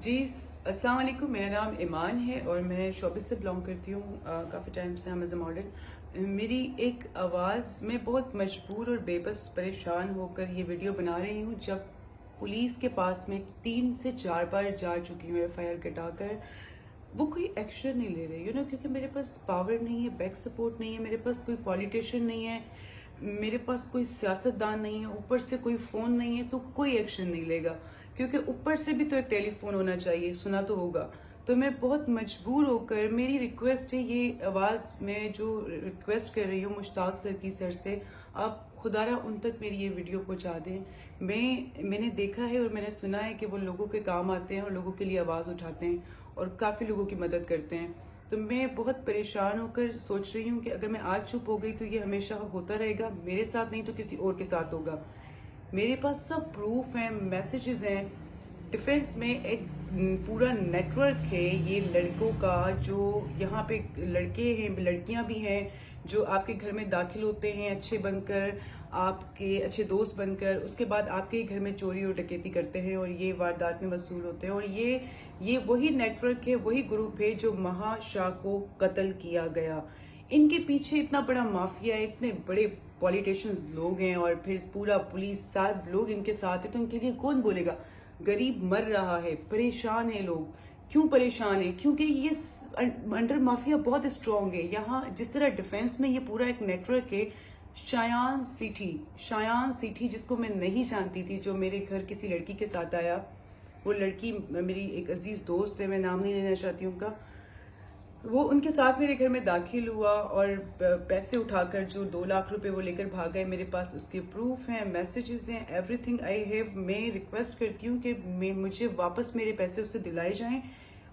جی السلام علیکم، میرا نام ایمان ہے اور میں شوبز سے بلانگ کرتی ہوں کافی ٹائم سے. ہم ایز اے ماڈل میری ایک آواز میں بہت مجبور اور بے بس پریشان ہو کر یہ ویڈیو بنا رہی ہوں. جب پولیس کے پاس میں 3 سے 4 بار جا چکی ہوں ایف آئی آر کٹا کر، وہ کوئی ایکشن نہیں لے رہے کیونکہ میرے پاس پاور نہیں ہے، بیک سپورٹ نہیں ہے، میرے پاس کوئی پولیٹیشین نہیں ہے، میرے پاس کوئی سیاستدان نہیں ہے، اوپر سے کوئی فون نہیں ہے تو کوئی ایکشن نہیں لے گا. کیونکہ اوپر سے بھی تو ایک ٹیلی فون ہونا چاہیے، سنا تو ہوگا. تو میں بہت مجبور ہو کر، میری ریکویسٹ ہے، یہ آواز میں جو ریکویسٹ کر رہی ہوں مشتاق سر کی سر سے، آپ خدا را ان تک میری یہ ویڈیو پہنچا دیں. میں نے دیکھا ہے اور میں نے سنا ہے کہ وہ لوگوں کے کام آتے ہیں اور لوگوں کے لیے آواز اٹھاتے ہیں اور کافی لوگوں کی مدد کرتے ہیں. تو میں بہت پریشان ہو کر سوچ رہی ہوں کہ اگر میں آج چپ ہو گئی تو یہ ہمیشہ ہوتا رہے گا، میرے ساتھ نہیں تو کسی اور کے ساتھ ہوگا. میرے پاس سب پروف ہیں، میسیجز ہیں. ڈیفنس میں ایک پورا نیٹ ورک ہے یہ لڑکوں کا، جو یہاں پہ لڑکے ہیں، لڑکیاں بھی ہیں، جو آپ کے گھر میں داخل ہوتے ہیں اچھے بن کر، آپ کے اچھے دوست بن کر، اس کے بعد آپ کے ہی گھر میں چوری اور ڈکیتی کرتے ہیں اور یہ واردات میں وصول ہوتے ہیں. اور یہ وہی نیٹ ورک ہے، وہی گروپ ہے جو مہا شاہ کو قتل کیا گیا. ان کے پیچھے اتنا بڑا مافیا ہے، اتنے بڑے پولیٹیشینز لوگ ہیں اور پھر پورا پولیس سب لوگ ان کے ساتھ ہیں. تو ان کے لیے کون بولے گا؟ غریب مر رہا ہے، پریشان ہیں لوگ. کیوں پریشان ہیں؟ کیونکہ یہ انڈر مافیا بہت اسٹرانگ ہے. یہاں جس طرح ڈیفنس میں یہ پورا ایک نیٹ ورک ہے. شایان سیٹھی جس کو میں نہیں جانتی تھی، جو میرے گھر کسی لڑکی کے ساتھ آیا. وہ لڑکی میری ایک عزیز دوست ہے، میں نام نہیں لینا چاہتی ہوں ان کا. وہ ان کے ساتھ میرے گھر میں داخل ہوا اور پیسے اٹھا کر جو 2 لاکھ روپے وہ لے کر بھاگ گئے. میرے پاس اس کے پروف ہیں، میسیجز ہیں، ایوری تھنگ آئی ہیو. میں ریکویسٹ کرتی ہوں کہ مجھے واپس میرے پیسے اس سے دلائے جائیں.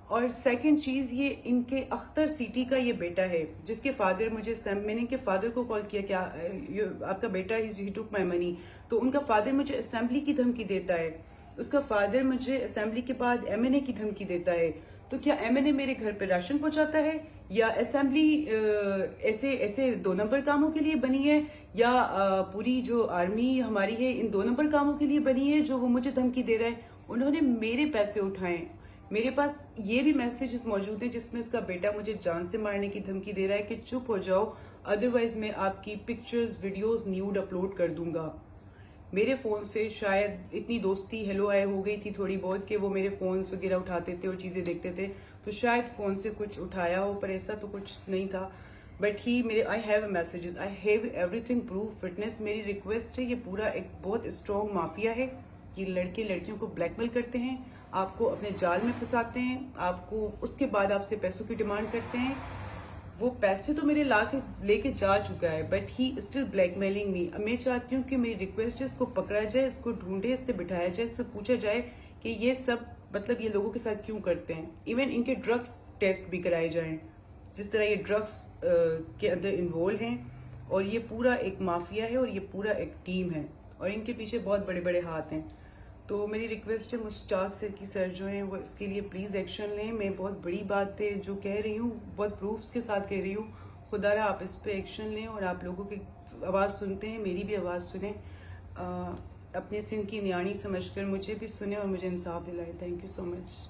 اور سیکنڈ چیز، یہ ان کے اختر سیٹی کا یہ بیٹا ہے جس کے فادر میں نے ان کے فادر کو کال کیا کہ آپ کا بیٹا ہی ٹوک مائی منی. تو ان کا فادر مجھے اسمبلی کی دھمکی دیتا ہے، اس کا فادر مجھے اسمبلی کے بعد ایم این اے کی دھمکی دیتا ہے. تو کیا ایم این اے میرے گھر پہ راشن پہنچاتا ہے، یا اسمبلی ایسے 2 نمبر کاموں کے لیے بنی ہے، یا پوری جو آرمی ہماری ہے ان 2 نمبر کاموں کے لیے بنی ہے جو وہ مجھے دھمکی دے رہا ہے؟ انہوں نے میرے پیسے اٹھائے. میرے پاس یہ بھی میسیجز موجود ہیں جس میں اس کا بیٹا مجھے جان سے مارنے کی دھمکی دے رہا ہے کہ چپ ہو جاؤ، ادروائز میں آپ کی پکچرز ویڈیوز نیوڈ اپلوڈ کر دوں گا. میرے فون سے شاید اتنی دوستی ہیلو آئے ہو گئی تھی تھوڑی بہت کہ وہ میرے فونز وغیرہ اٹھاتے تھے اور چیزیں دیکھتے تھے، تو شاید فون سے کچھ اٹھایا ہو، پر ایسا تو کچھ نہیں تھا. But I have messages, I have every thing proof, fitness. میری ریکویسٹ ہے، یہ پورا ایک بہت اسٹرانگ مافیا ہے. یہ لڑکے لڑکیوں کو بلیک میل کرتے ہیں، آپ کو اپنے جال میں پھنساتے ہیں، آپ کو اس کے بعد آپ سے پیسوں کی ڈیمانڈ کرتے ہیں. وہ پیسے تو میرے لے کے جا چکا ہے، but he still black mailing me. میں چاہتی ہوں کہ میری ریکویسٹ ہے، اس کو پکڑا جائے، اس کو ڈھونڈے، اس سے بٹھایا جائے، اس سے پوچھا جائے کہ یہ سب مطلب یہ لوگوں کے ساتھ کیوں کرتے ہیں. ایون ان کے ڈرگس ٹیسٹ بھی کرائے جائیں، جس طرح یہ ڈرگس کے اندر انوالو ہیں. اور یہ پورا ایک مافیا ہے اور یہ پورا ایک ٹیم ہے اور ان کے پیچھے بہت بڑے بڑے ہاتھ ہیں. تو میری ریکویسٹ ہے مشتاق سر کی سر جو ہیں وہ اس کے لیے پلیز ایکشن لیں. میں بہت بڑی بات ہے جو کہہ رہی ہوں، بہت پروفز کے ساتھ کہہ رہی ہوں. خدا را آپ اس پہ ایکشن لیں اور آپ لوگوں کی آواز سنتے ہیں، میری بھی آواز سنیں. اپنے سندھ کی نیاڑی سمجھ کر مجھے بھی سنیں اور مجھے انصاف دلائیں. Thank you so much.